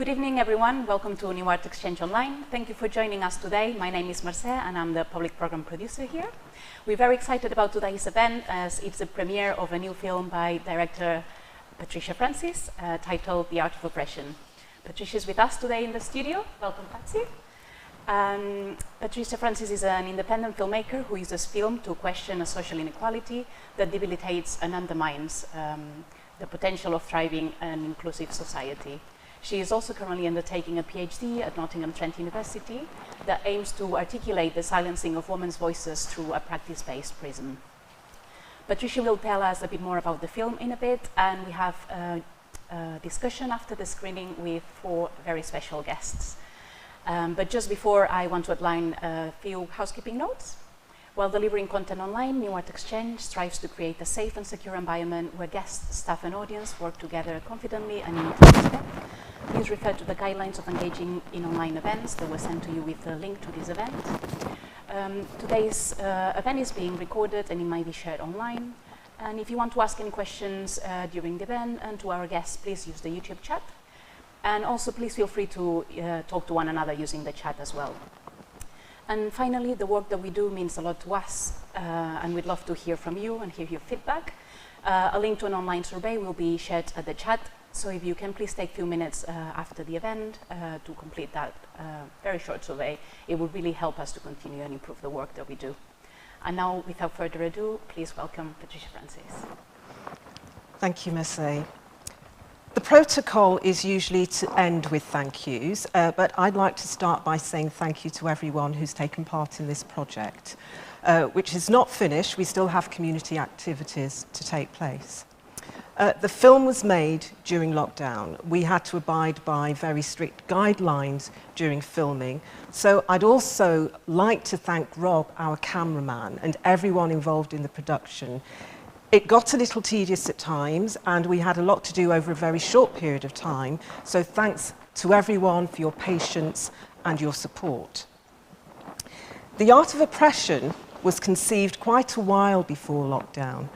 Good evening, everyone. Welcome to New Art Exchange Online. Thank you for joining us today. My name is Marce, and I'm the public program producer here. We're very excited about today's event, as it's the premiere of a new film by director Patricia Francis, titled The Art of Oppression. Patricia is with us today in the studio. Welcome, Patsy. Patricia Francis is an independent filmmaker who uses film to question a social inequality that debilitates and undermines the potential of thriving and inclusive society. She is also currently undertaking a PhD at Nottingham Trent University that aims to articulate the silencing of women's voices through a practice-based prism. Patricia will tell us a bit more about the film in a bit, and we have a discussion after the screening with 4 very special guests. But just before, I want to outline a few housekeeping notes. While delivering content online, New Art Exchange strives to create a safe and secure environment where guests, staff and audience work together confidently and in mutual respect. Please refer to the guidelines of engaging in online events that were sent to you with a link to this event. Today's event is being recorded and it might be shared online. And if you want to ask any questions during the event and to our guests, please use the YouTube chat. And also please feel free to talk to one another using the chat as well. And finally, the work that we do means a lot to us, and we'd love to hear from you and hear your feedback. A link to an online survey will be shared at the chat, so if you can please take a few minutes after the event to complete that very short survey, it would really help us to continue and improve the work that we do. And now, without further ado, please welcome Patricia Francis. Thank you, Mercedes. The protocol is usually to end with thank yous, but I'd like to start by saying thank you to everyone who's taken part in this project, which is not finished. We still have community activities to take place. The film was made during lockdown. We had to abide by very strict guidelines during filming. So I'd also like to thank Rob, our cameraman, and everyone involved in the production. It got a little tedious at times, and we had a lot to do over a very short period of time, so thanks to everyone for your patience and your support. The Art of Oppression was conceived quite a while before lockdown.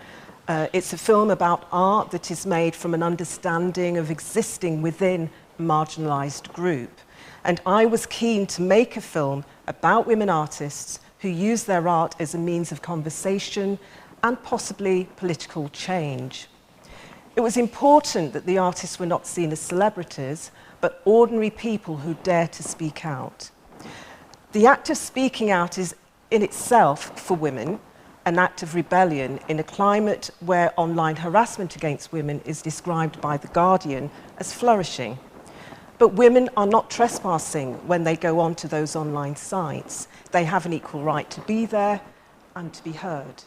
It's a film about art that is made from an understanding of existing within a marginalised group. And I was keen to make a film about women artists who use their art as a means of conversation and possibly political change. It was important that the artists were not seen as celebrities, but ordinary people who dare to speak out. The act of speaking out is in itself, for women, an act of rebellion in a climate where online harassment against women is described by The Guardian as flourishing. But women are not trespassing when they go onto those online sites. They have an equal right to be there and to be heard.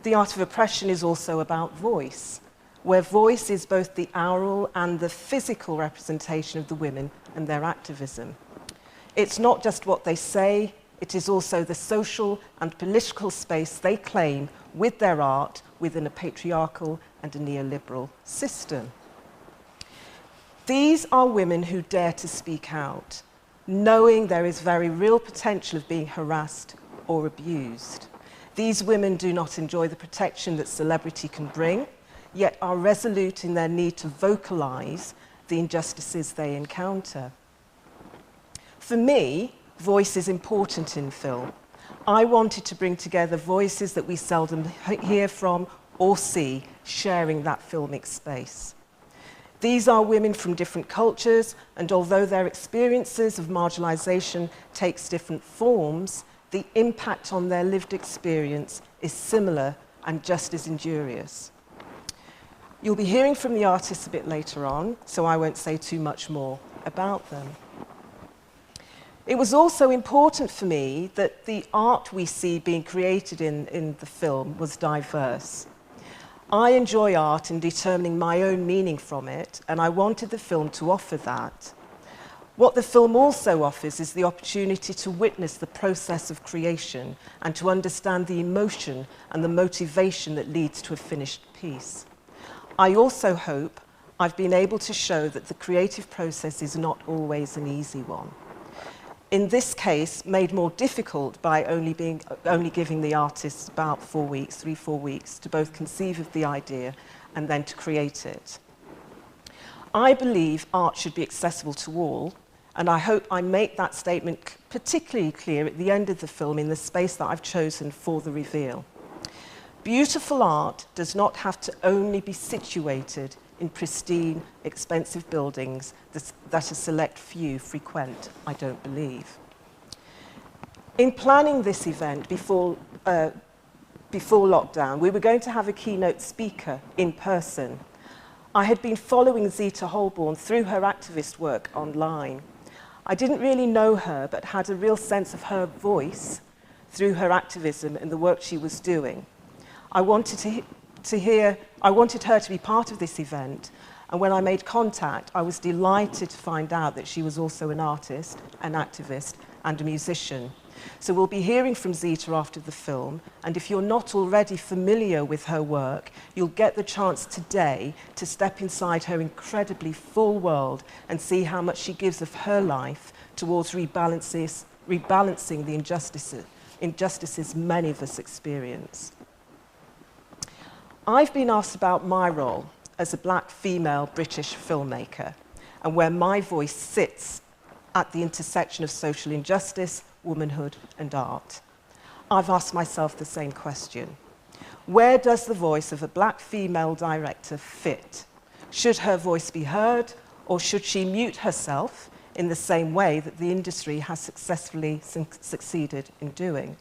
The Art of Oppression is also about voice, where voice is both the oral and the physical representation of the women and their activism. It's not just what they say, it is also the social and political space they claim with their art within a patriarchal and a neoliberal system. These are women who dare to speak out, knowing there is very real potential of being harassed or abused. These women do not enjoy the protection that celebrity can bring, yet are resolute in their need to vocalize the injustices they encounter. For me, voice is important in film. I wanted to bring together voices that we seldom hear from or see sharing that filmic space. These are women from different cultures, and although their experiences of marginalization takes different forms, the impact on their lived experience is similar and just as injurious. You'll be hearing from the artists a bit later on, so I won't say too much more about them. It was also important for me that the art we see being created in the film was diverse. I enjoy art and determining my own meaning from it, and I wanted the film to offer that. What the film also offers is the opportunity to witness the process of creation and to understand the emotion and the motivation that leads to a finished piece. I also hope I've been able to show that the creative process is not always an easy one. In this case, made more difficult by only giving the artists about 4 weeks, 3-4 weeks, to both conceive of the idea and then to create it. I believe art should be accessible to all, and I hope I make that statement particularly clear at the end of the film in the space that I've chosen for the reveal. Beautiful art does not have to only be situated in pristine, expensive buildings that a select few frequent, I don't believe. In planning this event before lockdown, we were going to have a keynote speaker in person. I had been following Zita Holborn through her activist work online. I didn't really know her, but had a real sense of her voice through her activism and the work she was doing. I wanted her to be part of this event, and when I made contact, I was delighted to find out that she was also an artist, an activist, and a musician. So we'll be hearing from Zita after the film, and if you're not already familiar with her work, you'll get the chance today to step inside her incredibly full world and see how much she gives of her life towards rebalancing the injustices many of us experience. I've been asked about my role as a black female British filmmaker and where my voice sits at the intersection of social injustice, womanhood, and art. I've asked myself the same question. Where does the voice of a black female director fit? Should her voice be heard, or should she mute herself in the same way that the industry has successfully succeeded in doing?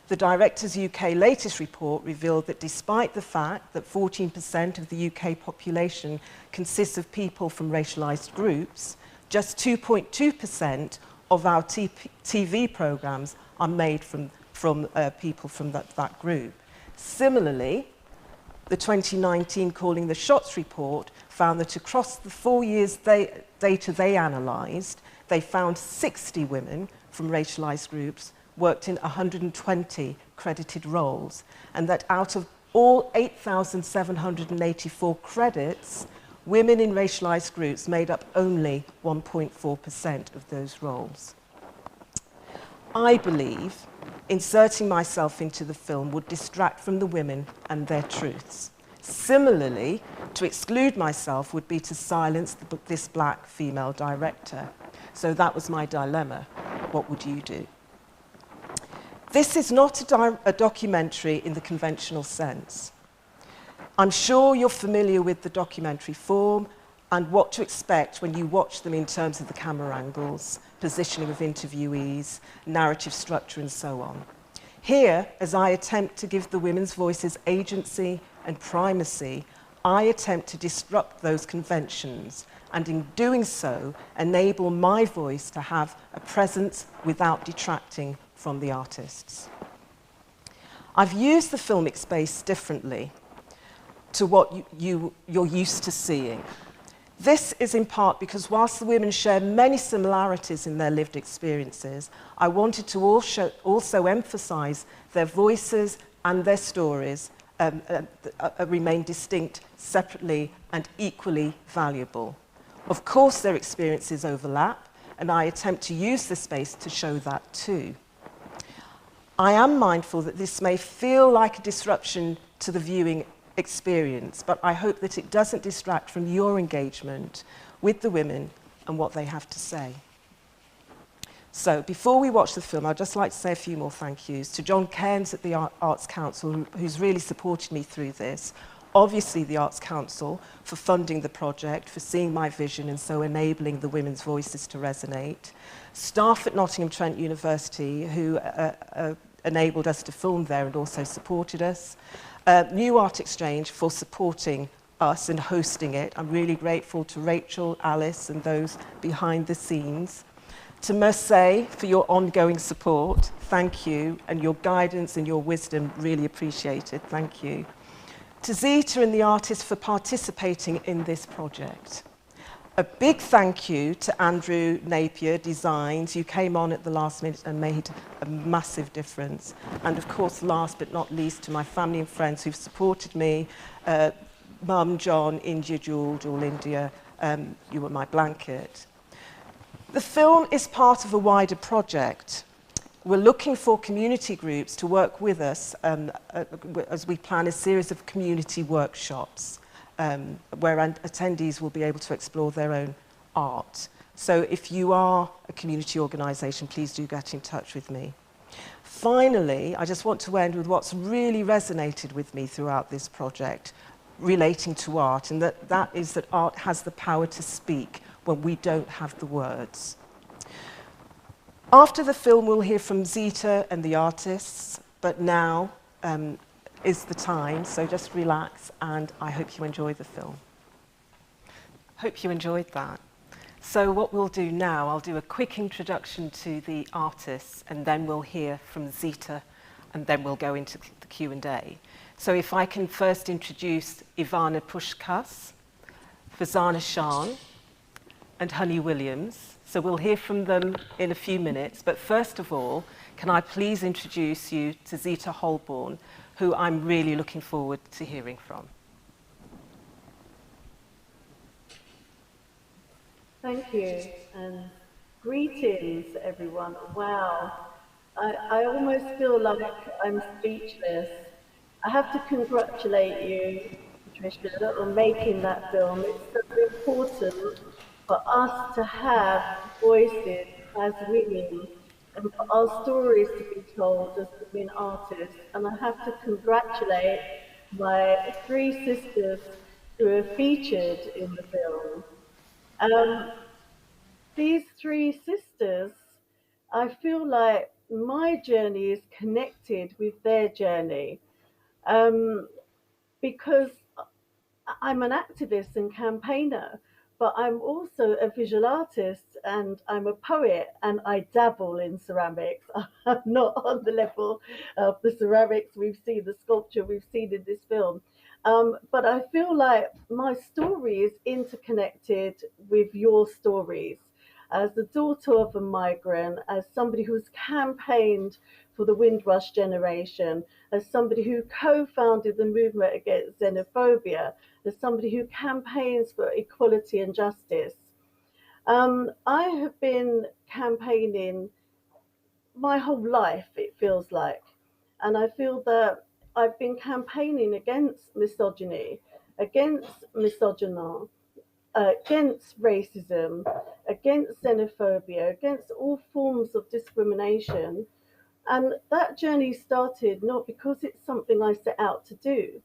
The Directors UK latest report revealed that despite the fact that 14% of the UK population consists of people from racialised groups, just 2.2% of our TV programmes are made from people from that group. Similarly, the 2019 Calling the Shots report found that across the 4 years data they analysed, they found 60 women from racialised groups worked in 120 credited roles, and that out of all 8,784 credits, women in racialised groups made up only 1.4% of those roles. I believe inserting myself into the film would distract from the women and their truths. Similarly, to exclude myself would be to silence this black female director. So that was my dilemma. What would you do? This is not a documentary in the conventional sense. I'm sure you're familiar with the documentary form and what to expect when you watch them in terms of the camera angles, positioning of interviewees, narrative structure, and so on. Here, as I attempt to give the women's voices agency and primacy, I attempt to disrupt those conventions and in doing so, enable my voice to have a presence without detracting from the artists. I've used the filmic space differently to what you're used to seeing. This is in part because whilst the women share many similarities in their lived experiences, I wanted to also emphasise their voices and their stories remain distinct, separately and equally valuable. Of course, their experiences overlap, and I attempt to use the space to show that too. I am mindful that this may feel like a disruption to the viewing experience, but I hope that it doesn't distract from your engagement with the women and what they have to say. So before we watch the film, I'd just like to say a few more thank yous to John Cairns at the Arts Council, who's really supported me through this. Obviously the Arts Council for funding the project, for seeing my vision and so enabling the women's voices to resonate. Staff at Nottingham Trent University who enabled us to film there and also supported us. New Art Exchange for supporting us and hosting it. I'm really grateful to Rachel, Alice and those behind the scenes. To Mercedes for your ongoing support, thank you, and your guidance and your wisdom, really appreciated, thank you. To Zita and the artists for participating in this project. A big thank you to Andrew Napier Designs. You came on at the last minute and made a massive difference. And of course, last but not least, to my family and friends who've supported me. Mum, John, India, Jewel, India, you were my blanket. The film is part of a wider project. We're looking for community groups to work with us as we plan a series of community workshops. where attendees will be able to explore their own art. So if you are a community organisation, please do get in touch with me. Finally, I just want to end with what's really resonated with me throughout this project relating to art, and that is that art has the power to speak when we don't have the words. After the film, we'll hear from Zita and the artists, but now is the time, so just relax, and I hope you enjoy the film. Hope you enjoyed that. So what we'll do now, I'll do a quick introduction to the artists, and then we'll hear from Zita, and then we'll go into the Q&A. So if I can first introduce Ivana Pushkas, Fazana Shan, and Honey Williams. So we'll hear from them in a few minutes, but first of all, can I please introduce you to Zita Holborn, who I'm really looking forward to hearing from. Thank you, and greetings, everyone. Wow, I almost feel like I'm speechless. I have to congratulate you, Patricia, on making that film. It's so important for us to have voices as women and for our stories to be told as women artists. And I have to congratulate my three sisters who are featured in the film. Um, these three sisters, I feel like my journey is connected with their journey um, because I'm an activist and campaigner, but I'm also a visual artist and I'm a poet and I dabble in ceramics. I'm not on the level of the ceramics we've seen, the sculpture we've seen in this film. But I feel like my story is interconnected with your stories. As the daughter of a migrant, as somebody who's campaigned for the Windrush generation, as somebody who co-founded the movement against xenophobia, as somebody who campaigns for equality and justice. I have been campaigning my whole life, it feels like. And I feel that I've been campaigning against misogyny, against misogyny, against racism, against xenophobia, against all forms of discrimination. And that journey started not because it's something I set out to do,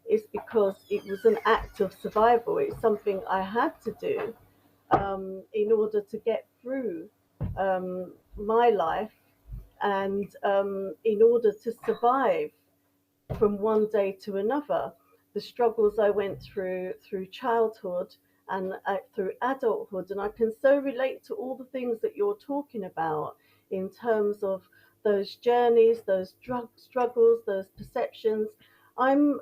it's because it was an act of survival. It's something I had to do in order to get through my life and in order to survive from one day to another. The struggles I went through childhood and through adulthood, and I can so relate to all the things that you're talking about in terms of those journeys, those struggles, those perceptions. I'm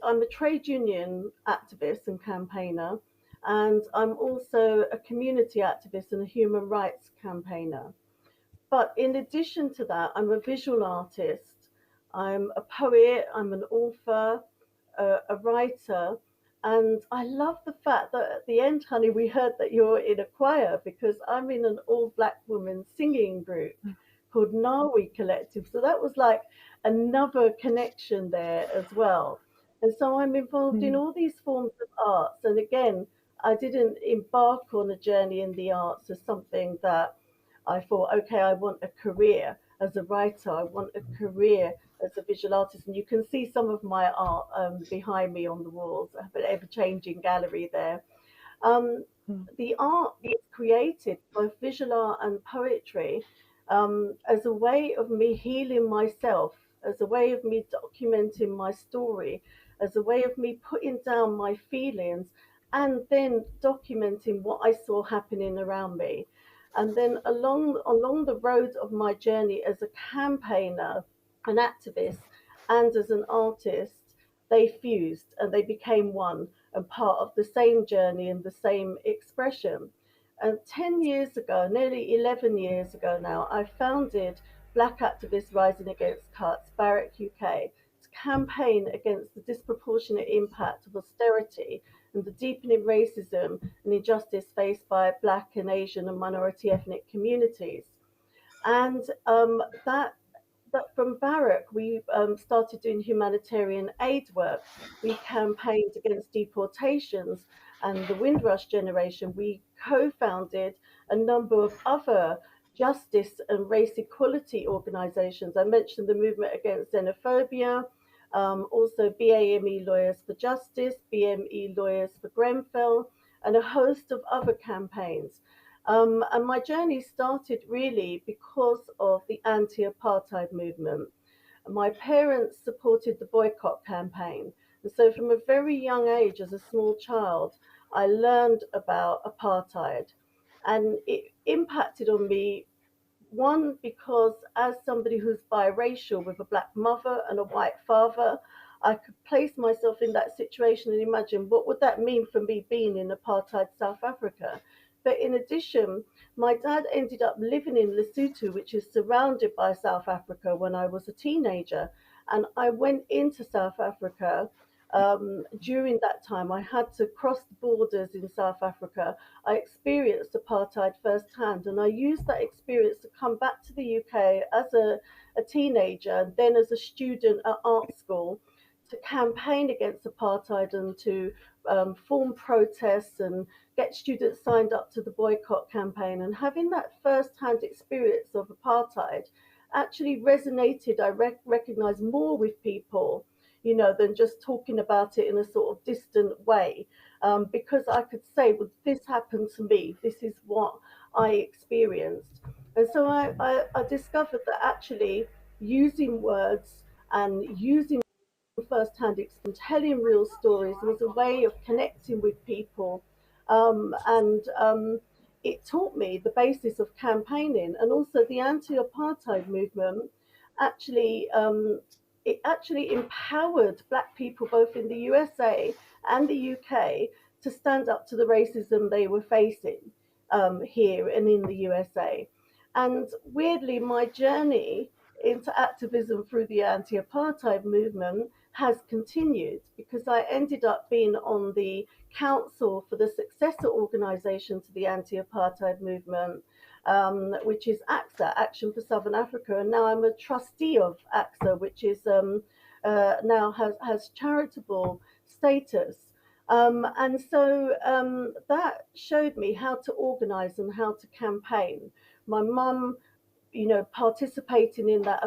I'm a trade union activist and campaigner, and I'm also a community activist and a human rights campaigner. But in addition to that, I'm a visual artist, I'm a poet, I'm an author, a writer, and I love the fact that at the end, honey, we heard that you're in a choir because I'm in an all black woman singing group called Nawi Collective. So that was like another connection there as well. And so I'm involved in all these forms of arts. And again, I didn't embark on a journey in the arts as something that I thought, okay, I want a career as a writer, I want a career as a visual artist. And you can see some of my art behind me on the walls. I have an ever changing gallery there. Um, the art is created, both visual art and poetry, as a way of me healing myself, as a way of me documenting my story, as a way of me putting down my feelings and then documenting what I saw happening around me. And then along the road of my journey as a campaigner, an activist, and as an artist, they fused and they became one and part of the same journey and the same expression. And 10 years ago, nearly 11 years ago now, I founded Black Activists Rising Against Cuts, Barrack UK, to campaign against the disproportionate impact of austerity and the deepening racism and injustice faced by Black and Asian and minority ethnic communities. And that that from Barrack, we started doing humanitarian aid work. We campaigned against deportations and the Windrush generation. We co-founded a number of other justice and race equality organizations. I mentioned the movement against xenophobia, also BAME Lawyers for Justice, BME Lawyers for Grenfell, and a host of other campaigns. And my journey started really because of the anti-apartheid movement. My parents supported the boycott campaign. And so from a very young age, as a small child, I learned about apartheid. And it impacted on me, one, because as somebody who's biracial with a black mother and a white father, I could place myself in that situation and imagine what would that mean for me being in apartheid South Africa. But in addition, my dad ended up living in Lesotho, which is surrounded by South Africa, when I was a teenager. And I went into South Africa during that time. I had to cross the borders in South Africa. I experienced apartheid firsthand, and I used that experience to come back to the UK as a teenager, and then as a student at art school, to campaign against apartheid and to form protests and get students signed up to the boycott campaign. And having that first-hand experience of apartheid actually resonated, I recognized, more with people, you know, than just talking about it in a sort of distant way, because I could say, well, this happened to me, this is what I experienced. And so I discovered that actually using words and using first-hand experience, telling real stories, was a way of connecting with people, and it taught me the basis of campaigning. And also the anti-apartheid movement actually it actually empowered Black people both in the USA and the UK to stand up to the racism they were facing here and in the USA. And weirdly, my journey into activism through the anti-apartheid movement has continued, because I ended up being on the council for the successor organization to the anti-apartheid movement, which is AXA, Action for Southern Africa, and now I'm a trustee of AXA, which is now has charitable status. And so that showed me how to organize and how to campaign. My mum, you know, participating in that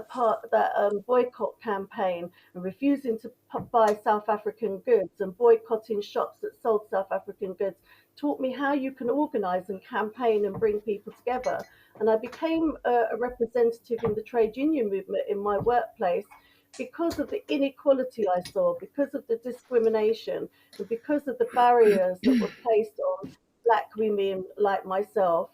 boycott campaign and refusing to buy South African goods and boycotting shops that sold South African goods, taught me how you can organize and campaign and bring people together. And I became a representative in the trade union movement in my workplace because of the inequality I saw, because of the discrimination, and because of the barriers that were placed on Black women like myself.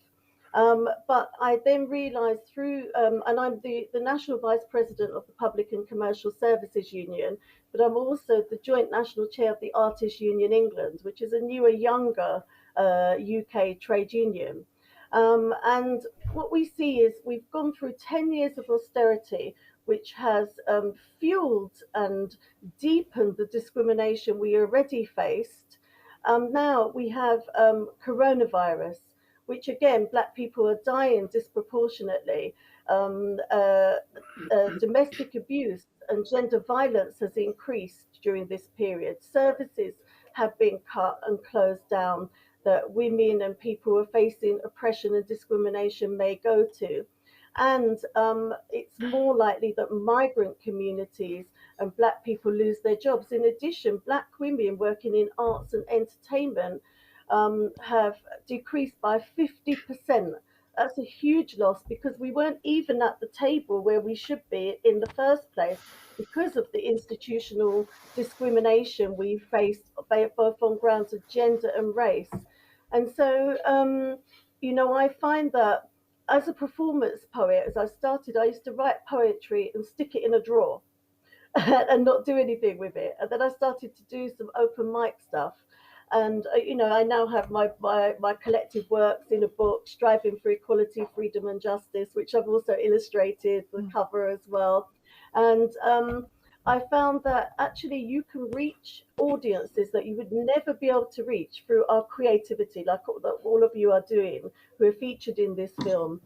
But I then realised through, and I'm the National Vice President of the Public and Commercial Services Union, but I'm also the Joint National Chair of the Artists Union England, which is a newer, younger UK trade union. And what we see is we've gone through 10 years of austerity, which has fueled and deepened the discrimination we already faced. Now we have coronavirus, which again, Black people are dying disproportionately. Domestic abuse and gender violence has increased during this period. Services have been cut and closed down that women and people who are facing oppression and discrimination may go to. And it's more likely that migrant communities and Black people lose their jobs. In addition, Black women working in arts and entertainment have decreased by 50%. That's a huge loss, because we weren't even at the table where we should be in the first place because of the institutional discrimination we faced both on grounds of gender and race. And so, you know, I find that as a performance poet, as I started, I used to write poetry and stick it in a drawer and not do anything with it. And then I started to do some open mic stuff. And, you know, I now have my collective works in a book, Striving for Equality, Freedom and Justice, which I've also illustrated the cover as well. And I found that actually you can reach audiences that you would never be able to reach through our creativity, like all of you are doing, who are featured in this film.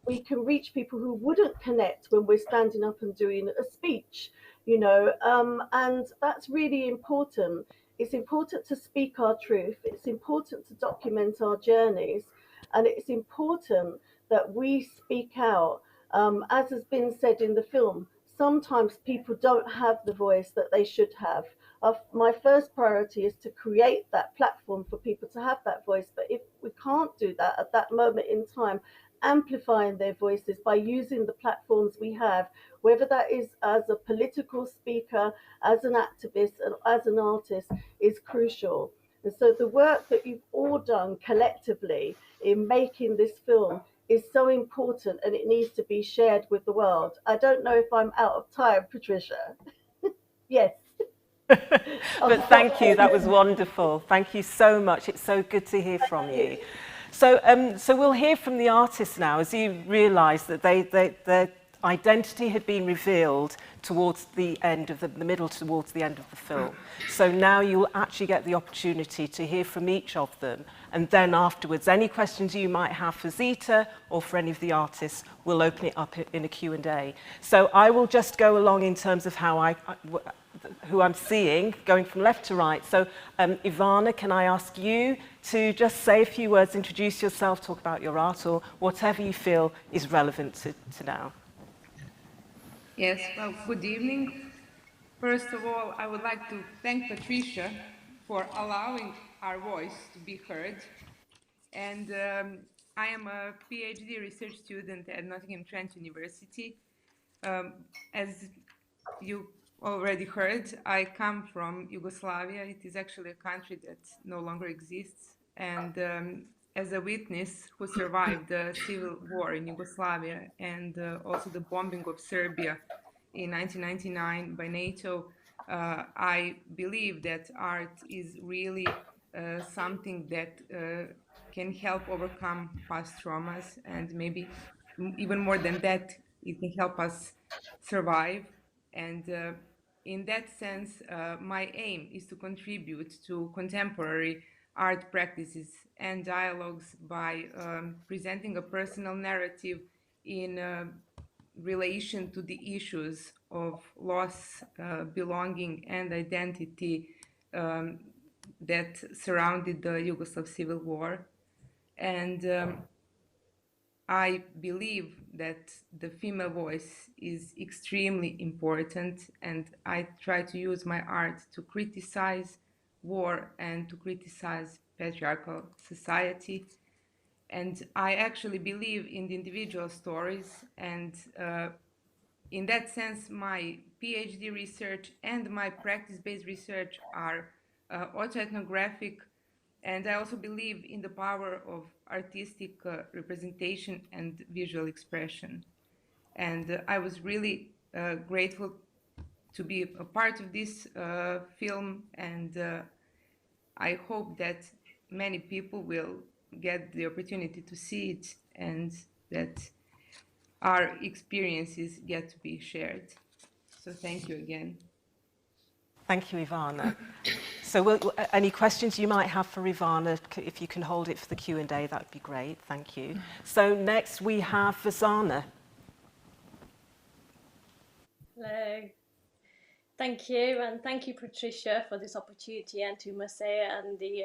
We can reach people who wouldn't connect when we're standing up and doing a speech, and that's really important. It's important to speak our truth. It's important to document our journeys, and it's important that we speak out. As has been said in the film, sometimes people don't have the voice that they should have. My first priority is to create that platform for people to have that voice. But if we can't do that at that moment in time, amplifying their voices by using the platforms we have, whether that is as a political speaker, as an activist, and as an artist, is crucial. And so the work that you've all done collectively in making this film is so important, and it needs to be shared with the world. I don't know if I'm out of time, Patricia. Yes. But thank you, that was wonderful. Thank you so much. It's so good to hear from you. So we'll hear from the artists now as you realise that their identity had been revealed towards the end of the middle towards the end of the film. So now you'll actually get the opportunity to hear from each of them, and then afterwards any questions you might have for Zita or for any of the artists, we'll open it up in a Q&A. So I will just go along in terms of how who I'm seeing, going from left to right. So Ivana, can I ask you to just say a few words, introduce yourself, talk about your art, or whatever you feel is relevant to now. Yes, well, good evening. First of all, I would like to thank Patricia for allowing our voice to be heard. And I am a PhD research student at Nottingham Trent University. As you already heard, I come from Yugoslavia. It is actually a country that no longer exists. And as a witness who survived the civil war in Yugoslavia and also the bombing of Serbia in 1999 by NATO, I believe that art is really something that can help overcome past traumas, and maybe even more than that, it can help us survive. And in that sense, my aim is to contribute to contemporary art practices and dialogues by presenting a personal narrative in relation to the issues of loss, belonging, and identity that surrounded the Yugoslav Civil War. And I believe that the female voice is extremely important, and I try to use my art to criticize war and to criticize patriarchal society. And I actually believe in the individual stories, and in that sense, my PhD research and my practice-based research are autoethnographic, and I also believe in the power of artistic representation and visual expression. And I was really grateful to be a part of this film, and I hope that many people will get the opportunity to see it, and that our experiences get to be shared. So thank you again. Thank you, Ivana. So any questions you might have for Ivana, if you can hold it for the Q&A, that would be great. Thank you. So next we have Vasana. Hello. Thank you, and thank you, Patricia, for this opportunity, and to Marseille and the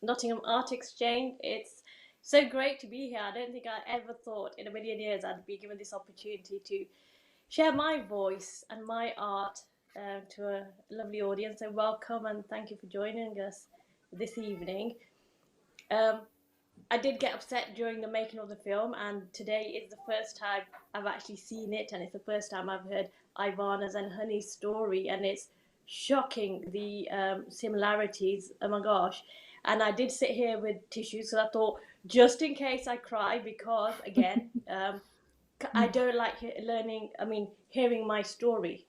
Nottingham Art Exchange. It's so great to be here. I don't think I ever thought in a million years I'd be given this opportunity to share my voice and my art to a lovely audience. So welcome, and thank you for joining us this evening. I did get upset during the making of the film, and today is the first time I've actually seen it, and it's the first time I've heard Ivana's and Honey's story, and it's shocking, the similarities. Oh my gosh. And I did sit here with tissues, so I thought, just in case I cry, because again, I don't like hearing my story.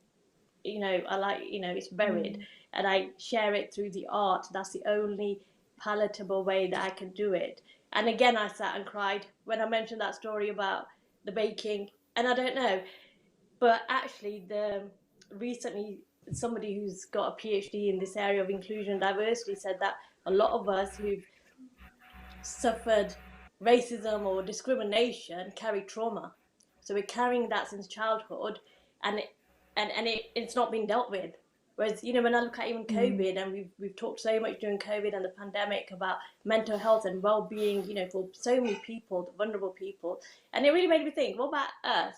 I like, it's buried, and I share it through the art. That's the only palatable way that I can do it. And again, I sat and cried when I mentioned that story about the baking, and I don't know, but actually recently somebody who's got a PhD in this area of inclusion and diversity said that a lot of us who've suffered racism or discrimination carry trauma. So we're carrying that since childhood, and it's not being dealt with. Whereas, you know, when I look at even COVID, and we've talked so much during COVID and the pandemic about mental health and well-being, you know, for so many people, the vulnerable people, and it really made me think, what about us?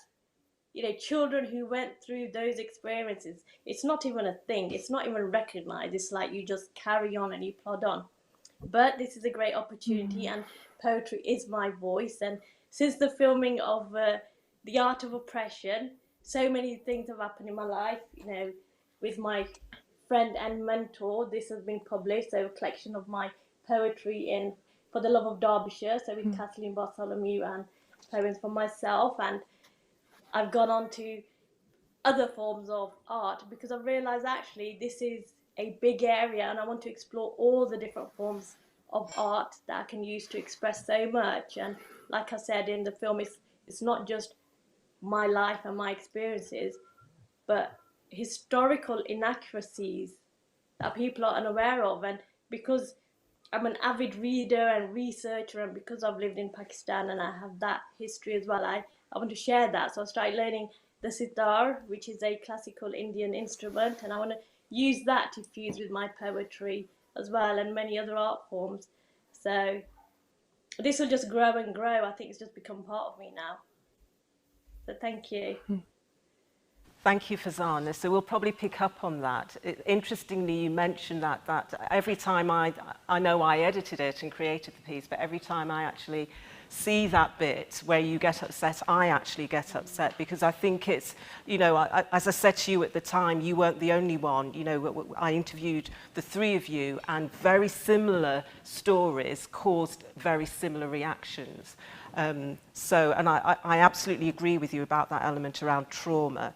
You know, children who went through those experiences, it's not even a thing, it's not even recognized. It's like you just carry on and you plod on. But this is a great opportunity, and poetry is my voice. And since the filming of The Art of Oppression, so many things have happened in my life. You know, with my friend and mentor, this has been published, so a collection of my poetry in For the Love of Derbyshire, so with Kathleen Bartholomew, and poems for myself. And I've gone on to other forms of art because I've realised actually this is a big area, and I want to explore all the different forms of art that I can use to express so much. And like I said in the film, it's not just my life and my experiences, but historical inaccuracies that people are unaware of. And because I'm an avid reader and researcher, and because I've lived in Pakistan and I have that history as well, I want to share that. So I started learning the sitar, which is a classical Indian instrument, and I want to use that to fuse with my poetry as well, and many other art forms. So this will just grow and grow. I think it's just become part of me now. So thank you. Thank you, Fazana. So we'll probably pick up on that. Interestingly, you mentioned that every time I know I edited it and created the piece, but every time I actually see that bit where you get upset, I actually get upset, because I think it's, you know, as I said to you at the time, you weren't the only one. You know, I interviewed the three of you, and very similar stories caused very similar reactions. And I absolutely agree with you about that element around trauma.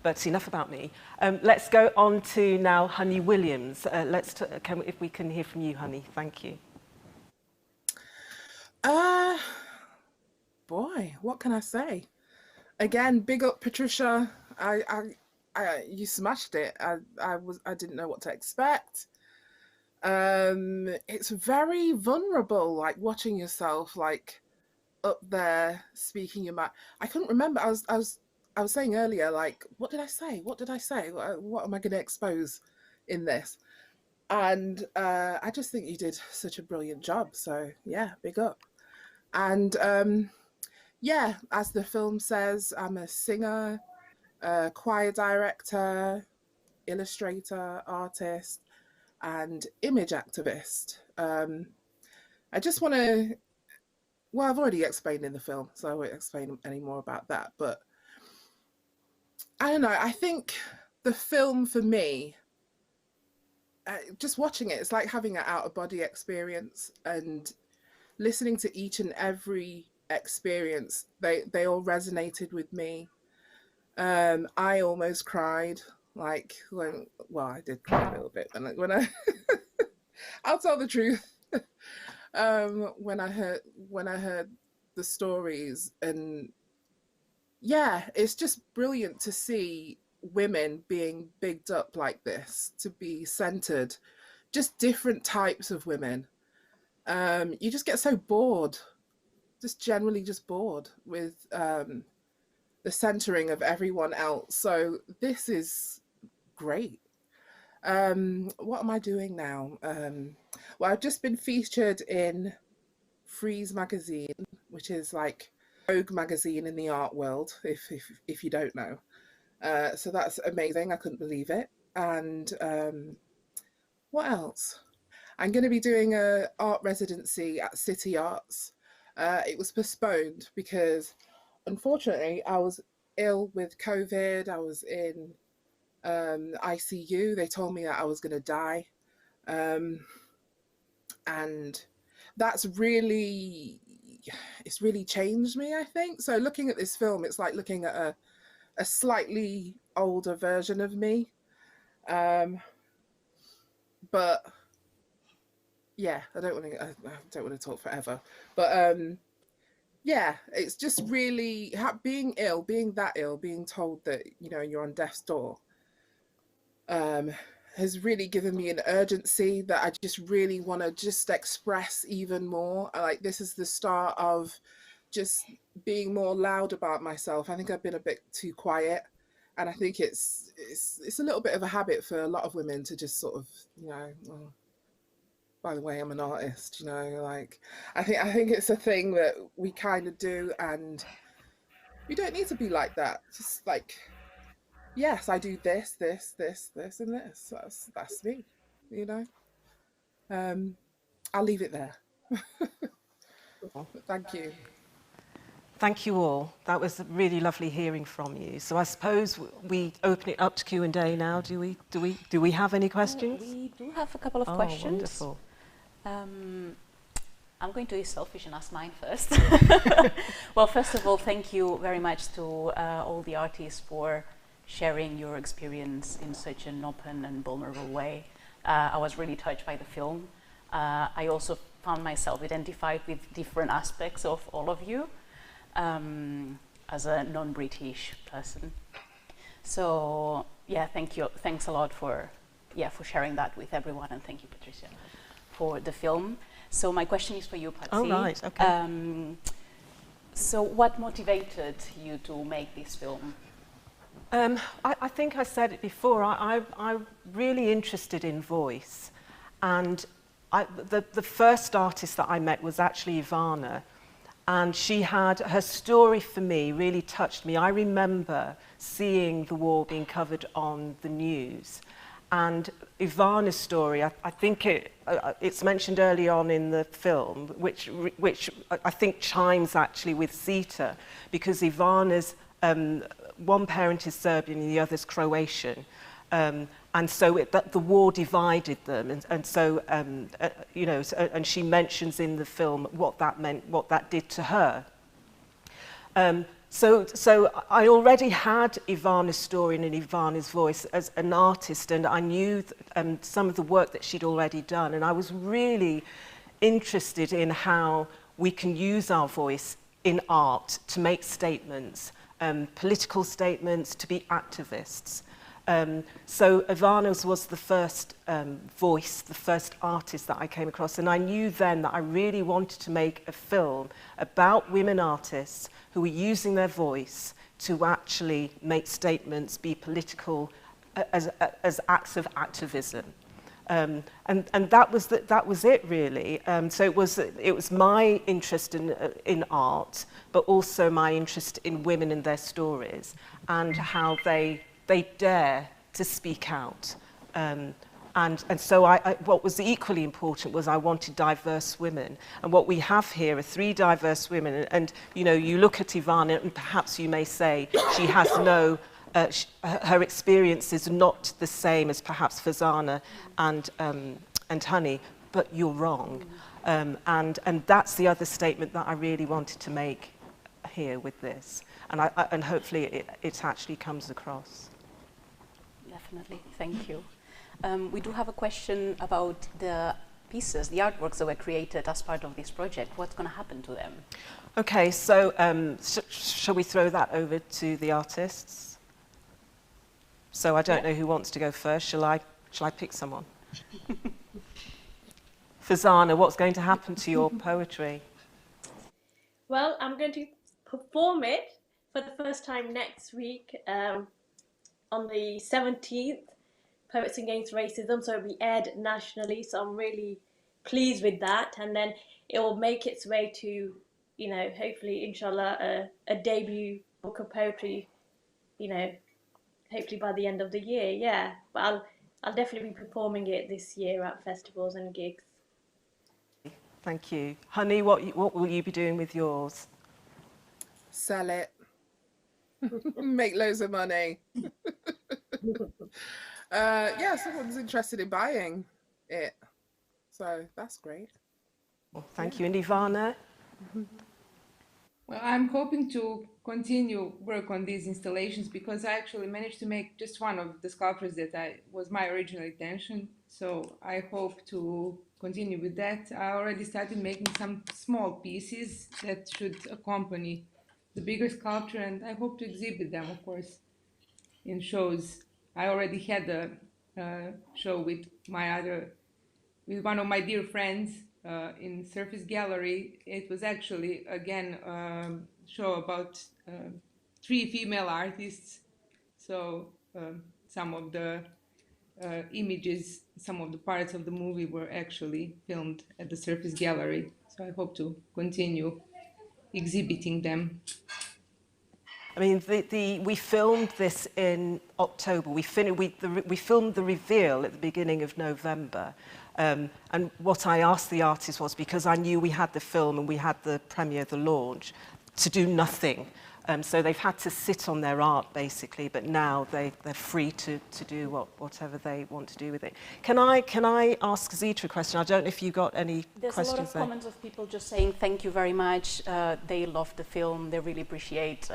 But enough about me. Let's go on to now Honey Williams. If we can hear from you, Honey. Thank you. Boy, what can I say? Again, big up Patricia. You smashed it. I didn't know what to expect. It's very vulnerable, like watching yourself like up there speaking your mind. I couldn't remember. I was saying earlier, like, what did I say? What am I going to expose in this? And I just think you did such a brilliant job. So yeah, big up. And yeah, as the film says, I'm a singer, choir director, illustrator, artist, and image activist. I just want to, well, I've already explained in the film, so I won't explain any more about that. But I don't know, I think the film for me, just watching it, it's like having an out-of-body experience, and listening to each and every experience, they all resonated with me. I almost cried, like I did cry a little bit, and like when I I'll tell the truth. When I heard the stories, and yeah, it's just brilliant to see women being bigged up like this, to be centered, just different types of women. You just get so bored, just generally just bored with the centering of everyone else. So this is great. What am I doing now? Well, I've just been featured in Freeze magazine, which is like Vogue magazine in the art world, if you don't know. So that's amazing. I couldn't believe it. And what else? I'm going to be doing an art residency at City Arts. It was postponed because, unfortunately, I was ill with COVID. I was in ICU. They told me that I was going to die. And that's really, it's really changed me, I think. So looking at this film, it's like looking at a slightly older version of me. But yeah, I don't want to talk forever. But yeah, it's just really being ill, being that ill, being told that, you know, you're on death's door. has really given me an urgency that I just really want to just express even more. Like, this is the start of just being more loud about myself. I think I've been a bit too quiet, and I think it's a little bit of a habit for a lot of women to just sort of, well, by the way, I'm an artist, like, I think it's a thing that we kind of do, and we don't need to be like that. Just like, yes, I do this, this, this, this, and this. That's me, you know. I'll leave it there. Thank you. Thank you all. That was really lovely hearing from you. So I suppose we open it up to Q&A now. Do we have any questions? We do have a couple of Oh, questions. wonderful. I'm going to be selfish and ask mine first. Well, first of all, thank you very much to all the artists for sharing your experience in such an open and vulnerable way. I was really touched by the film. I also found myself identified with different aspects of all of you as a non-British person. So yeah, thank you. Thanks a lot for sharing that with everyone, and thank you, Patricia, for the film. So my question is for you, Patsy. Oh, right, okay. So what motivated you to make this film? I think I said it before. I'm really interested in voice, and the first artist that I met was actually Ivana, and she had her story for me really touched me. I remember seeing the war being covered on the news, and Ivana's story, I think it's mentioned early on in the film, which I think chimes actually with Zita, because Ivana's one parent is Serbian and the other's Croatian. And so the war divided them, and so and she mentions in the film what that meant, what that did to her. So I already had Ivana's story and Ivana's voice as an artist, and I knew some of the work that she'd already done, and I was really interested in how we can use our voice in art to make statements, political statements, to be activists. So Ivana's was the first voice, the first artist that I came across, and I knew then that I really wanted to make a film about women artists who were using their voice to actually make statements, be political as acts of activism. And that was it really. So it was my interest in art, but also my interest in women and their stories, and how they dare to speak out. And so what was equally important was I wanted diverse women. And what we have here are 3 diverse women. And you look at Ivana, and perhaps you may say she has no, her experience is not the same as perhaps Fazana and Honey, but you're wrong. And that's the other statement that I really wanted to make here with this. And hopefully it actually comes across. Definitely, thank you. We do have a question about the pieces, the artworks that were created as part of this project. What's going to happen to them? Okay, so shall we throw that over to the artists? So I don't know who wants to go first. Shall I pick someone? Fazana, what's going to happen to your poetry? Well, I'm going to perform it for the first time next week on the 17th, Poets Against Racism, so it'll be aired nationally, so I'm really pleased with that, and then it will make its way to, hopefully, inshallah, a debut book of poetry, hopefully by the end of the year, yeah. But I'll definitely be performing it this year at festivals and gigs. Thank you. Honey, what will you be doing with yours? Sell it. Make loads of money. Yeah, someone's interested in buying it. So that's great. Well, thank you. And Ivana? Well, I'm hoping to continue work on these installations because I actually managed to make just one of the sculptures that was my original intention. So I hope to continue with that. I already started making some small pieces that should accompany the bigger sculpture, and I hope to exhibit them, of course, in shows. I already had show with one of my dear friends in Surface Gallery. It was actually again show about three female artists. So some of the images, some of the parts of the movie were actually filmed at the Surface Gallery. So I hope to continue exhibiting them. I mean, we filmed this in October. We filmed the reveal at the beginning of November. And what I asked the artist was, because I knew we had the film and we had the premiere, the launch, to do nothing. So they've had to sit on their art, basically, but now they're free to do whatever they want to do with it. Can I ask Zita a question? I don't know if you got any There's questions a lot of there. comments of people just saying thank you very much. They love the film. They really appreciate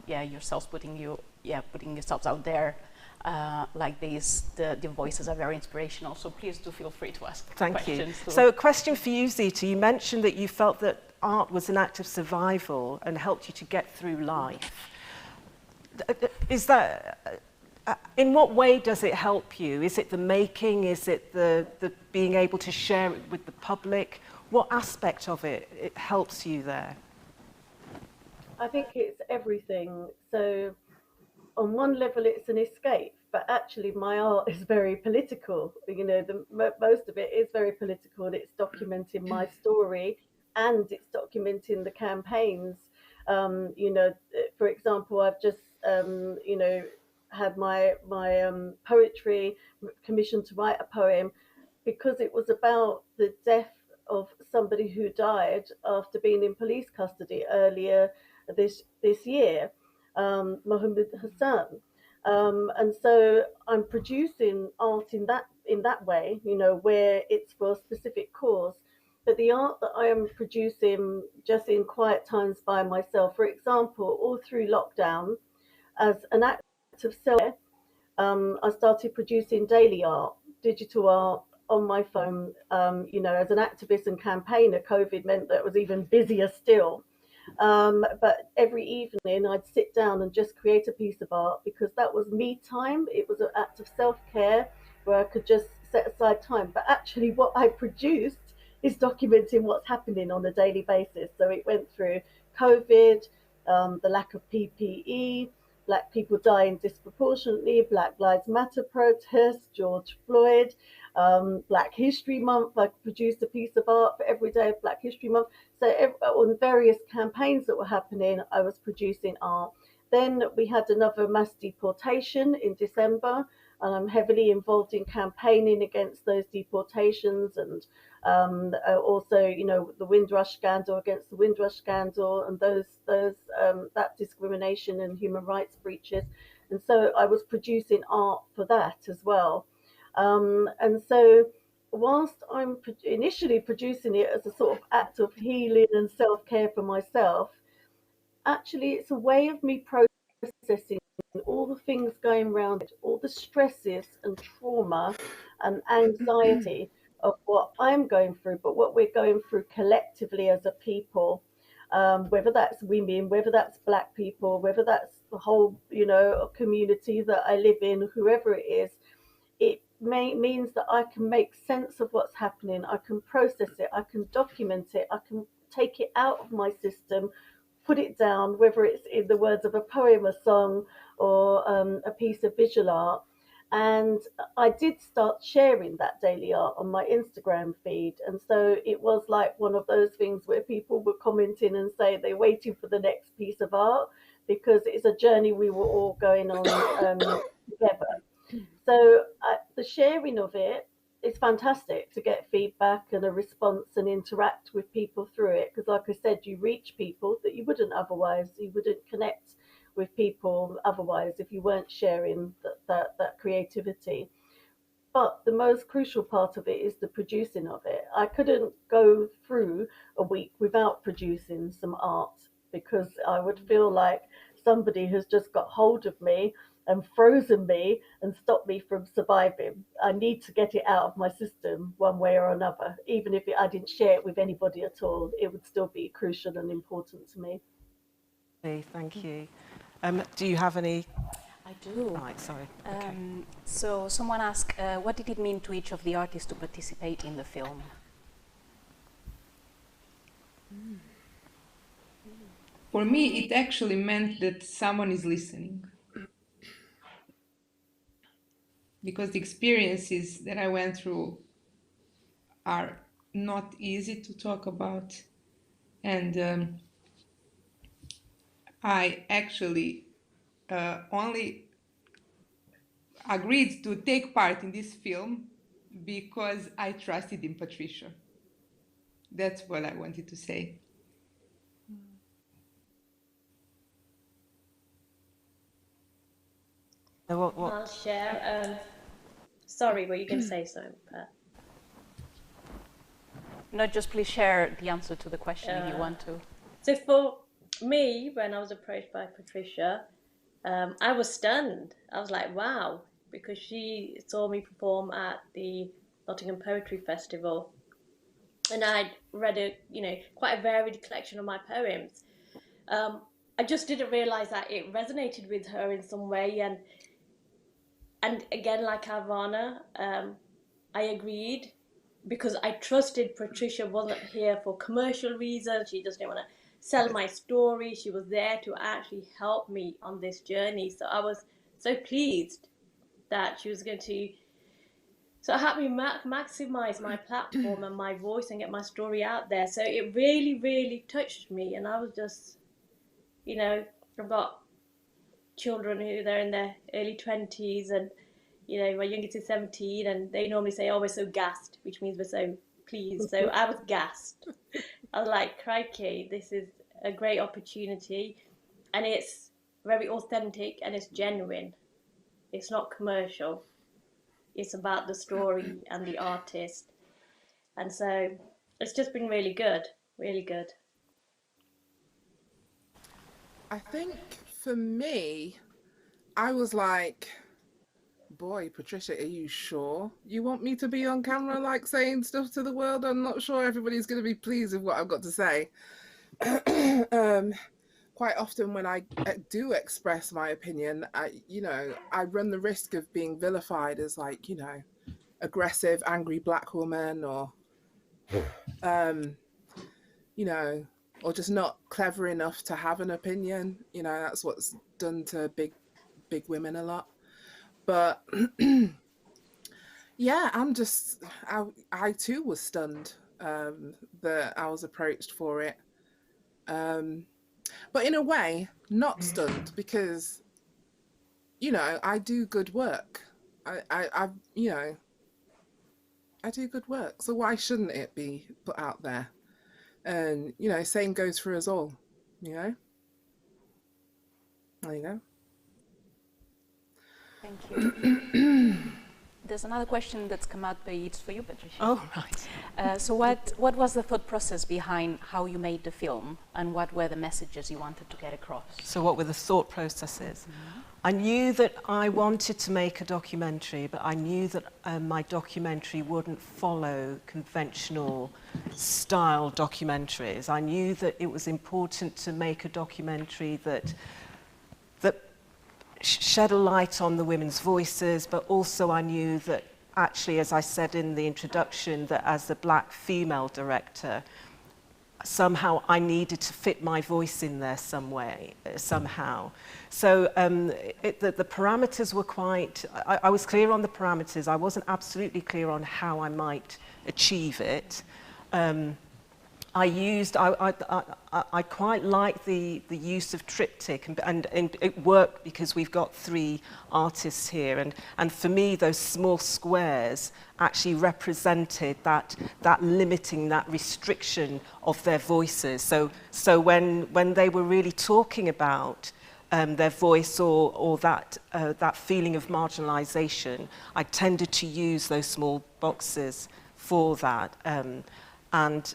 yourselves putting yourselves out there like this. The voices are very inspirational. So please do feel free to ask questions. Thank you. So a question for you, Zita. You mentioned that you felt that art was an act of survival and helped you to get through life. Is that, in what way does it help you? Is it the making? Is it the being able to share it with the public? What aspect of it helps you there? I think it's everything. So on one level, it's an escape, but actually my art is very political. You know, most of it is very political, and it's documenting my story, and it's documenting the campaigns. You know, for example, I've just, you know, had my poetry commissioned to write a poem because it was about the death of somebody who died after being in police custody earlier this year, Mohammed Hassan. And so I'm producing art in that way, you know, where it's for a specific cause. But the art that I am producing just in quiet times by myself, for example, all through lockdown, as an act of self, I started producing daily art, digital art on my phone. You know, as an activist and campaigner, COVID meant that it was even busier still. But every evening I'd sit down and just create a piece of art because that was me time. It was an act of self-care where I could just set aside time. But actually what I produced is documenting what's happening on a daily basis. So it went through COVID, the lack of PPE, Black people dying disproportionately, Black Lives Matter protests, George Floyd, Black History Month. I produced a piece of art for every day of Black History Month. So on various campaigns that were happening, I was producing art. Then we had another mass deportation in December, and I'm heavily involved in campaigning against those deportations, and also, you know, the Windrush scandal, against the Windrush scandal, and that discrimination and human rights breaches. And so I was producing art for that as well. And so whilst I'm initially producing it as a sort of act of healing and self-care for myself, actually it's a way of me processing all the things going around it, all the stresses and trauma and anxiety of what I'm going through, but what we're going through collectively as a people, whether that's women, whether that's Black people, whether that's the whole, you know, community that I live in, whoever it is. It means that I can make sense of what's happening. I can process it. I can document it. I can take it out of my system, put it down, whether it's in the words of a poem, a song, or a piece of visual art. And I did start sharing that daily art on my Instagram feed. And so it was like one of those things where people were commenting and say they're waiting for the next piece of art because it's a journey we were all going on together. So the sharing of it is fantastic to get feedback and a response and interact with people through it. Because like I said, you reach people that you wouldn't otherwise. You wouldn't connect with people otherwise if you weren't sharing that creativity. But the most crucial part of it is the producing of it. I couldn't go through a week without producing some art because I would feel like somebody has just got hold of me and frozen me and stopped me from surviving. I need to get it out of my system one way or another. Even if I didn't share it with anybody at all, it would still be crucial and important to me. Thank you. Do you have any? I do. Right, sorry. Okay. So someone asked, what did it mean to each of the artists to participate in the film? For me, it actually meant that someone is listening. Because the experiences that I went through are not easy to talk about. And I actually only agreed to take part in this film because I trusted in Patricia. That's what I wanted to say. What? I'll share. Sorry, were you going to say something, Pat? No, just please share the answer to the question if you want to. So for me, when I was approached by Patricia, I was stunned. I was like, wow, because she saw me perform at the Nottingham Poetry Festival, and I'd read quite a varied collection of my poems. I just didn't realise that it resonated with her in some way, and again, like Alvana, I agreed because I trusted Patricia wasn't here for commercial reasons. She just didn't want to sell my story. She was there to actually help me on this journey. So I was so pleased that she was going to help me maximize my platform and my voice and get my story out there. So it really, really touched me. And I was just, I've got children who they're in their early 20s, and my youngest is 17, and they normally say, oh, we're so gassed, which means we're so pleased. So I was gassed. I was like, crikey, this is a great opportunity, and it's very authentic and it's genuine. It's not commercial. It's about the story and the artist. And so it's just been really good, really good. I think for me, I was like, boy, Patricia, are you sure you want me to be on camera, like saying stuff to the world? I'm not sure everybody's going to be pleased with what I've got to say. Quite often when I do express my opinion, I run the risk of being vilified as like, aggressive, angry black woman, or, or just not clever enough to have an opinion. That's what's done to big women a lot. But yeah, I too was stunned that I was approached for it. But in a way, not stunned, because, I do good work. I do good work. So why shouldn't it be put out there? And, same goes for us all, There you go. Thank you. There's another question that's come out, but it's for you, Patricia. Oh, right. So what was the thought process behind how you made the film, and what were the messages you wanted to get across? So what were the thought processes? Mm-hmm. I knew that I wanted to make a documentary, but I knew that my documentary wouldn't follow conventional style documentaries. I knew that it was important to make a documentary that shed a light on the women's voices, but also I knew that actually, as I said in the introduction, that as a black female director, somehow I needed to fit my voice in there some way, somehow. So the parameters were quite, I was clear on the parameters. I wasn't absolutely clear on how I might achieve it. I quite like the use of triptych, and it worked because we've got 3 artists here, and for me those small squares actually represented that limiting, that restriction of their voices. So when they were really talking about their voice or that feeling of marginalization, I tended to use those small boxes for that. And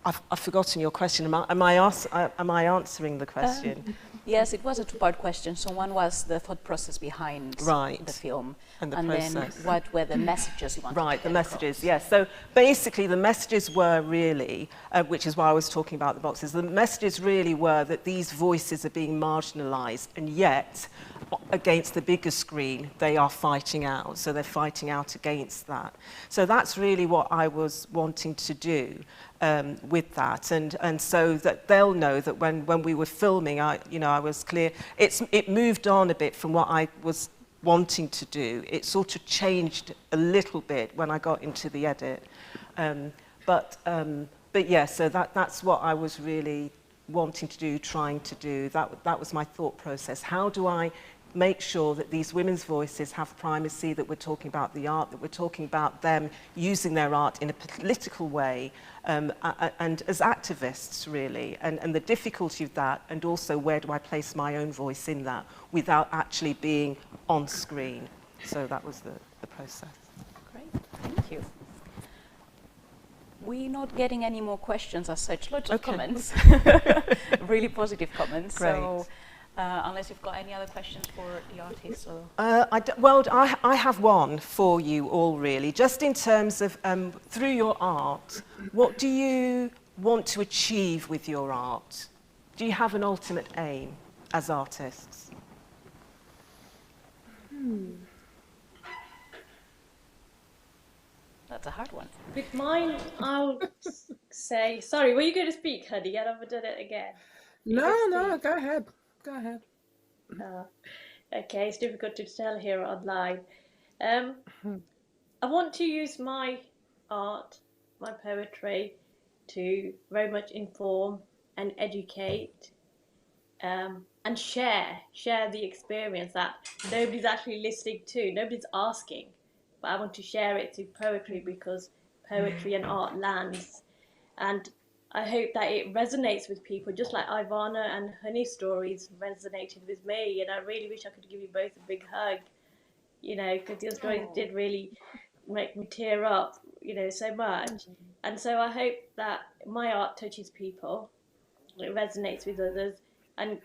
I've forgotten your question. Am I answering the question? Yes, it was a two-part question. So one was the thought process behind the film, and then what were the messages you wanted to get the messages, across? yes. So basically the messages were really, which is why I was talking about the boxes, the messages really were that these voices are being marginalised, and yet against the bigger screen they are fighting out, so they're fighting out against that. So that's really what I was wanting to do with that, and so that they'll know that when we were filming, I was clear. It moved on a bit from what I was wanting to do. It sort of changed a little bit when I got into the edit, but yeah. So that's what I was really wanting to do, trying to do. That was my thought process. How do I make sure that these women's voices have primacy, that we're talking about the art, that we're talking about them using their art in a political way, and as activists, really, and the difficulty of that, and also where do I place my own voice in that without actually being on screen. So that was the process. Great, thank you. We're not getting any more questions as such, lots of comments, really positive comments. Great. So, unless you've got any other questions for the artists? Or I have one for you all, really. Just in terms of, through your art, what do you want to achieve with your art? Do you have an ultimate aim as artists? That's a hard one. With mine, I'll say, sorry, were you going to speak, honey? I've never done it again. No, go ahead. Go ahead. Okay, it's difficult to tell here online. I want to use my art, my poetry, to very much inform and educate, and share the experience that nobody's actually listening to, nobody's asking. But I want to share it through poetry, because poetry and art lands. And I hope that it resonates with people, just like Ivana and Honey's stories resonated with me. And I really wish I could give you both a big hug, because your stories did really make me tear up, so much. And so I hope that my art touches people, it resonates with others, and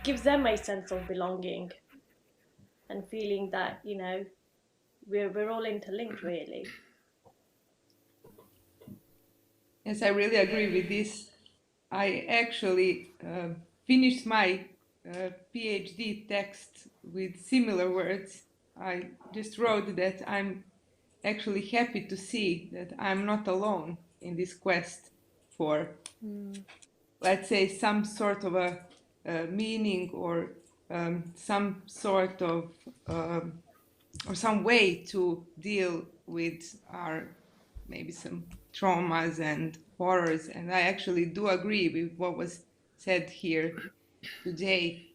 gives them a sense of belonging and feeling that, we're all interlinked, really. Yes, I really agree with this. I actually finished my PhD text with similar words. I just wrote that I'm actually happy to see that I'm not alone in this quest for, let's say, some sort of a meaning, or some sort of or some way to deal with our maybe some traumas and horrors. And I actually do agree with what was said here today.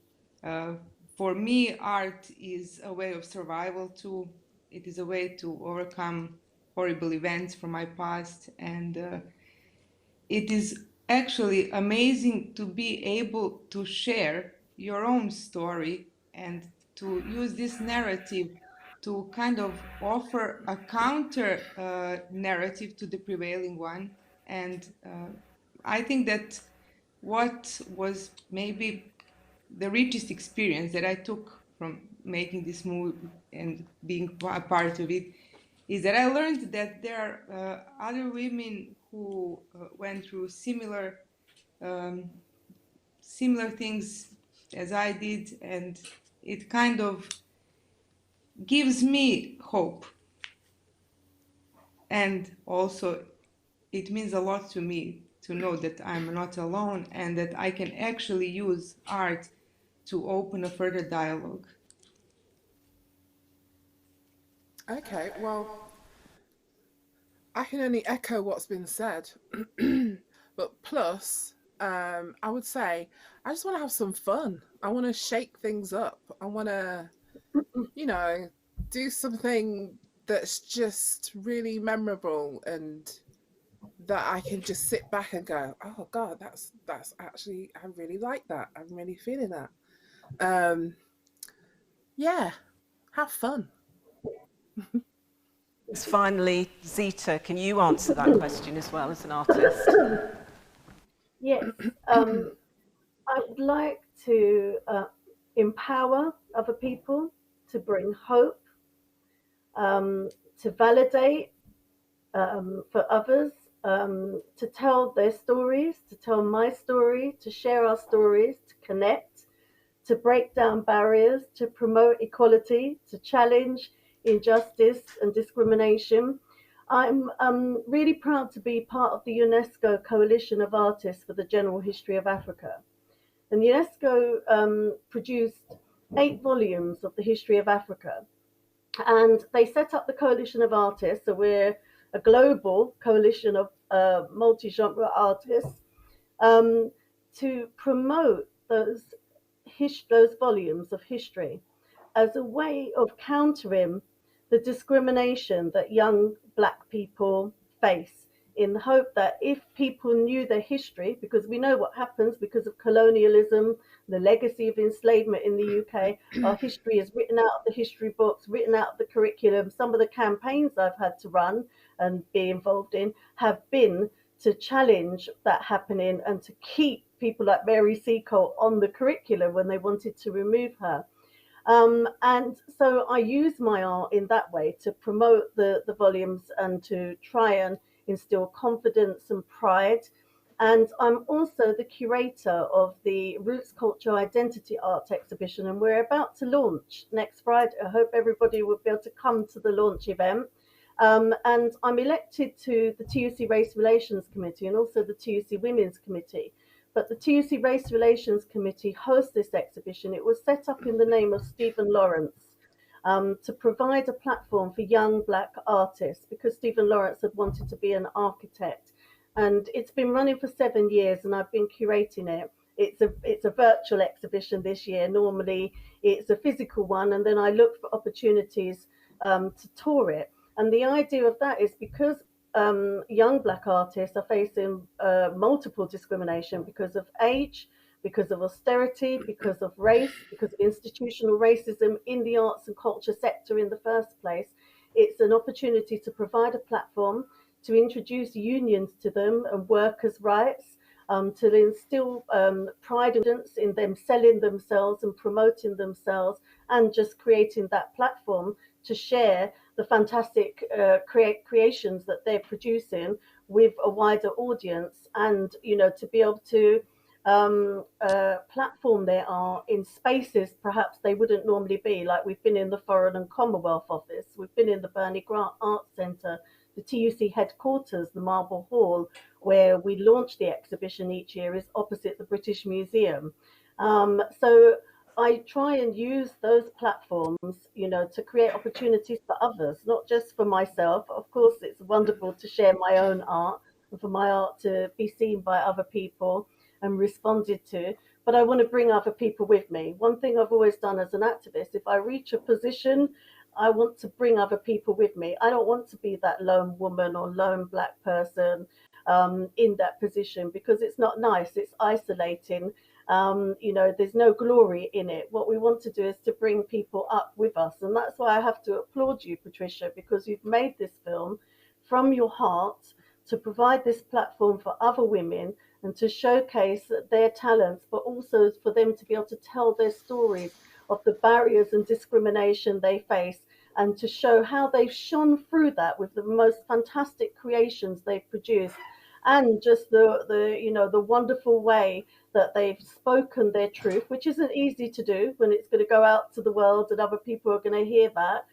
For me, art is a way of survival too. It is a way to overcome horrible events from my past, and it is actually amazing to be able to share your own story and to use this narrative to kind of offer a counter narrative to the prevailing one. And I think that what was maybe the richest experience that I took from making this movie and being a part of it is that I learned that there are other women who went through similar things as I did, and it kind of gives me hope. And also it means a lot to me to know that I'm not alone, and that I can actually use art to open a further dialogue. Okay, well, I can only echo what's been said. But plus, I would say, I just want to have some fun. I want to shake things up. I want to, do something that's just really memorable, and that I can just sit back and go, oh God, that's actually, I really like that. I'm really feeling that. Yeah, have fun. Finally, Zita, can you answer that question as well as an artist? Yes, I I would like to empower other people, to bring hope, to validate for others, to tell their stories, to tell my story, to share our stories, to connect, to break down barriers, to promote equality, to challenge injustice and discrimination. I'm really proud to be part of the UNESCO Coalition of Artists for the General History of Africa. And UNESCO produced 8 volumes of the history of Africa. And they set up the Coalition of Artists, so we're a global coalition of multi-genre artists, to promote those volumes of history as a way of countering the discrimination that young Black people face, in the hope that if people knew their history, because we know what happens because of colonialism, the legacy of enslavement in the UK, our history is written out of the history books, written out of the curriculum. Some of the campaigns I've had to run and be involved in have been to challenge that happening and to keep people like Mary Seacole on the curriculum when they wanted to remove her. And so I use my art in that way to promote the volumes and to try and instill confidence and pride. And I'm also the curator of the Roots Culture Identity Art exhibition, and we're about to launch next Friday. I hope everybody will be able to come to the launch event. And I'm elected to the TUC Race Relations Committee and also the TUC Women's Committee. But the TUC Race Relations Committee hosts this exhibition. It was set up in the name of Stephen Lawrence to provide a platform for young Black artists, because Stephen Lawrence had wanted to be an architect. And it's been running for 7 years and I've been curating it. It's a virtual exhibition this year. Normally it's a physical one, and then I look for opportunities to tour it. And the idea of that is because young Black artists are facing multiple discrimination because of age, because of austerity, because of race, because of institutional racism in the arts and culture sector in the first place. It's an opportunity to provide a platform, to introduce unions to them and workers' rights, to instill pride in them selling themselves and promoting themselves, and just creating that platform to share the fantastic creations that they're producing with a wider audience, and to be able to platform their art in spaces perhaps they wouldn't normally be. Like, we've been in the Foreign and Commonwealth Office, we've been in the Bernie Grant Arts Centre, the TUC headquarters, the Marble Hall, where we launch the exhibition each year, is opposite the British Museum. So I try and use those platforms, to create opportunities for others, not just for myself. Of course, it's wonderful to share my own art and for my art to be seen by other people and responded to, but I want to bring other people with me. One thing I've always done as an activist, if I reach a position, I want to bring other people with me. I don't want to be that lone woman or lone Black person in that position, because it's not nice, it's isolating. There's no glory in it. What we want to do is to bring people up with us. And that's why I have to applaud you, Patricia, because you've made this film from your heart to provide this platform for other women and to showcase their talents, but also for them to be able to tell their stories of the barriers and discrimination they face, and to show how they've shone through that with the most fantastic creations they've produced, and just the wonderful way that they've spoken their truth, which isn't easy to do when it's going to go out to the world and other people are going to hear that.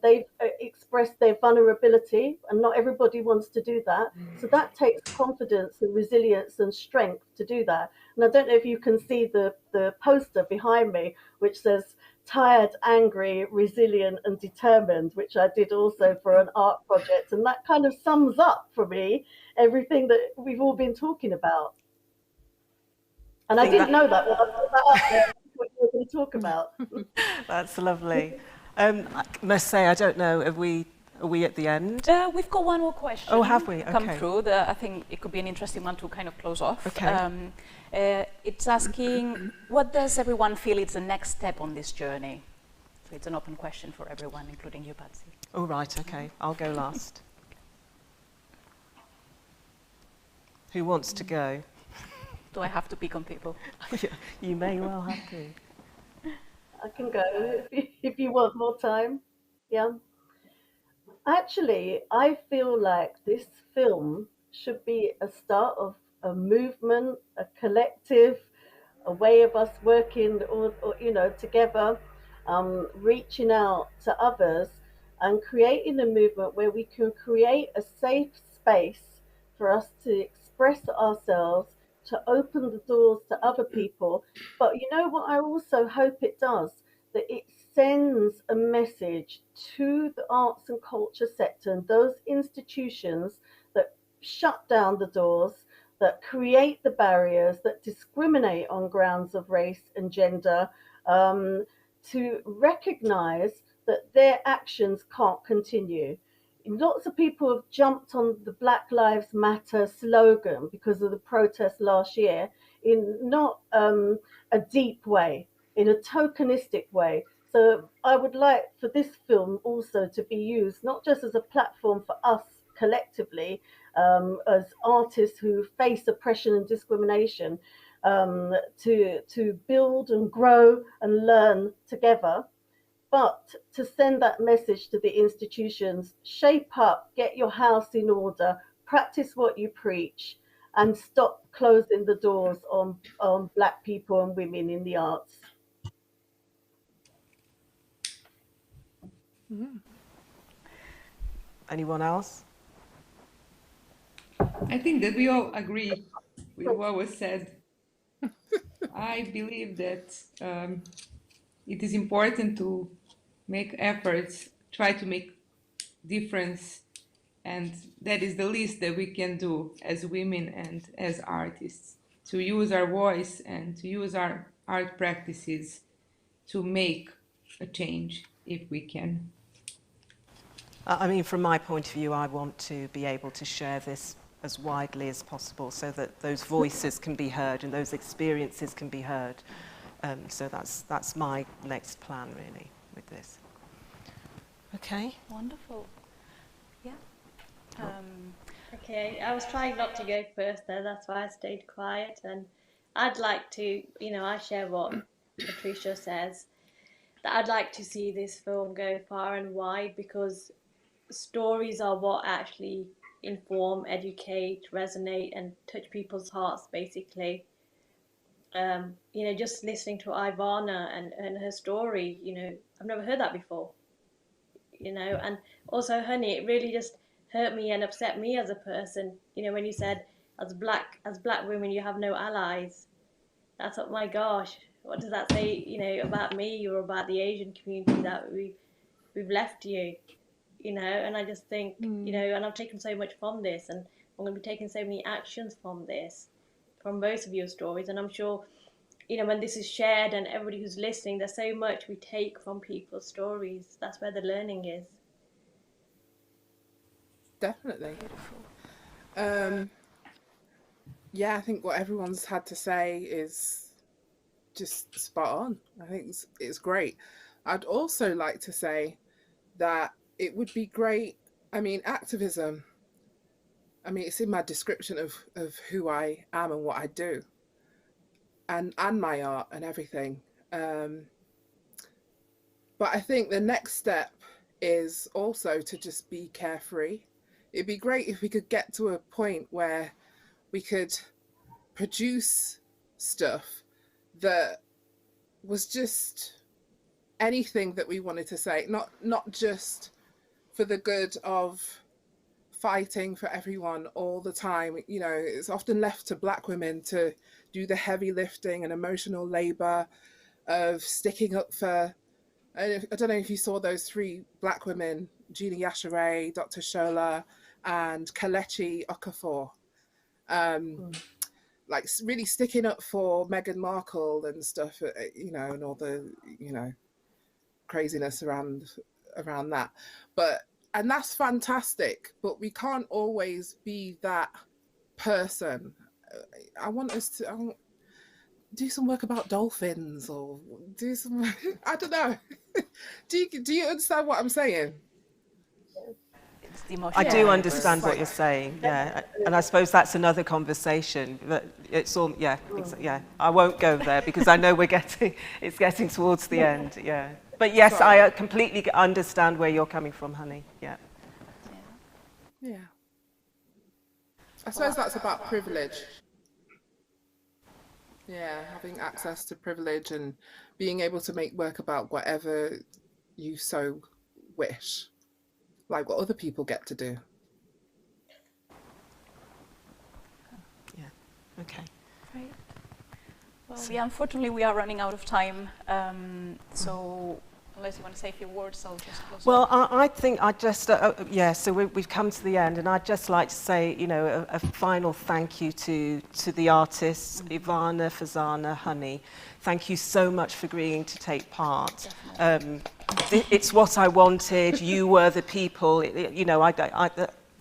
They've expressed their vulnerability, and not everybody wants to do that. So that takes confidence and resilience and strength to do that. And I don't know if you can see the poster behind me, which says tired, angry, resilient and determined, which I did also for an art project. And that kind of sums up for me everything that we've all been talking about. And I didn't know that when I put that up there, what you were going to talk about. That's lovely. I must say, I don't know, are we at the end? We've got one more question. Oh, have we? Okay. Come through. I think it could be an interesting one to kind of close off. Okay. It's asking, what does everyone feel is the next step on this journey? So it's an open question for everyone, including you, Patsy. Oh, right, okay. I'll go last. Who wants to go? Do I have to pick on people? You may well have to. I can go if you want more time. Yeah. Actually, I feel like this film should be a start of a movement, a collective, a way of us working or together, reaching out to others and creating a movement where we can create a safe space for us to express ourselves, to open the doors to other people. But you know what I also hope it does? That it sends a message to the arts and culture sector and those institutions that shut down the doors, that create the barriers, that discriminate on grounds of race and gender, um, to recognize that their actions can't continue. Lots of people have jumped on the Black Lives Matter slogan because of the protest last year in not a deep way, in a tokenistic way. So I would like for this film also to be used not just as a platform for us collectively, as artists who face oppression and discrimination, to build and grow and learn together, but to send that message to the institutions: shape up, get your house in order, practice what you preach, and stop closing the doors on Black people and women in the arts. Anyone else? I think that we all agree with what was said. I believe that it is important to make efforts, try to make difference, and that is the least that we can do as women and as artists, to use our voice and to use our art practices to make a change if we can. I mean, from my point of view, I want to be able to share this as widely as possible so that those voices can be heard and those experiences can be heard. So that's my next plan, really, with this. Okay. Wonderful. Yeah. Okay, I was trying not to go first there, that's why I stayed quiet. And I'd like to, I share what Patricia says, that I'd like to see this film go far and wide, because stories are what actually inform, educate, resonate, and touch people's hearts, basically. Just listening to Ivana and her story, I've never heard that before, and also, honey, it really just hurt me and upset me as a person, when you said as black women you have no allies. That's, oh my gosh, what does that say, about me or about the Asian community, that we've left you, and I just think, and I've taken so much from this, and I'm going to be taking so many actions from this, from both of your stories, and I'm sure, when this is shared and everybody who's listening, there's so much we take from people's stories. That's where the learning is. Definitely. Yeah, I think what everyone's had to say is just spot on. I think it's great. I'd also like to say that it would be great. I mean, activism, it's in my description of who I am and what I do, and my art and everything. But I think the next step is also to just be carefree. It'd be great if we could get to a point where we could produce stuff that was just anything that we wanted to say, not just for the good of fighting for everyone all the time. It's often left to Black women to do the heavy lifting and emotional labor of sticking up for. I don't know if you saw those 3 Black women, Gina Yashere, Dr. Shola, and Kelechi Okafor, like really sticking up for Meghan Markle and stuff, and all the, craziness around that. And that's fantastic, but we can't always be that person. I want to do some work about dolphins, or do some, I don't know. Do you understand what I'm saying? the emotion. I do understand what you're saying, yeah. And I suppose that's another conversation. But it's all, yeah, yeah. I won't go there because I know it's getting towards the end, yeah. But yes, I completely understand where you're coming from, honey, yeah. Yeah. I suppose that's about privilege. Yeah, having access to privilege and being able to make work about whatever you so wish, like what other people get to do. Yeah, okay. Great. Well, yeah, unfortunately, we are running out of time. So, unless you want to say a few words, I'll just close. Well, I think I just, yeah, so we've come to the end, and I'd just like to say, you know, a final thank you to the artists, Ivana, Fazana, Honey. Thank you so much for agreeing to take part. It's what I wanted. You were the people. You know, I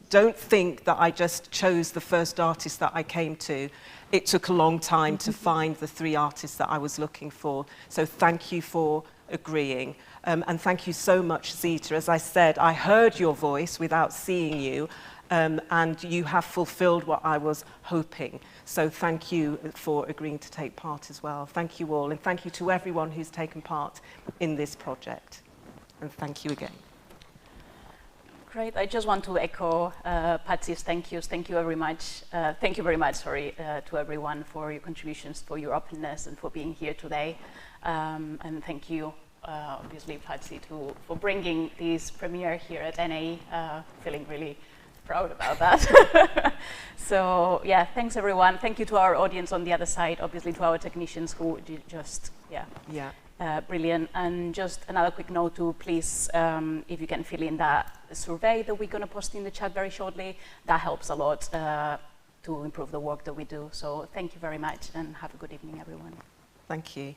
don't think that I just chose the first artist that I came to. It took a long time to find the 3 artists that I was looking for. So thank you for agreeing. And thank you so much, Zita. As I said, I heard your voice without seeing you, and you have fulfilled what I was hoping. So thank you for agreeing to take part as well. Thank you all, and thank you to everyone who's taken part in this project. And thank you again. Great. I just want to echo Patsy's thank yous. Thank you very much. Thank you very much, sorry, to everyone for your contributions, for your openness, and for being here today. And thank you, obviously, Patsy, for bringing this premiere here at NA. Feeling really proud about that. So, yeah, thanks, everyone. Thank you to our audience on the other side, obviously to our technicians who just, brilliant. And just another quick note to please, if you can fill in that survey that we're going to post in the chat very shortly, that helps a lot to improve the work that we do. So thank you very much, and have a good evening, everyone. Thank you.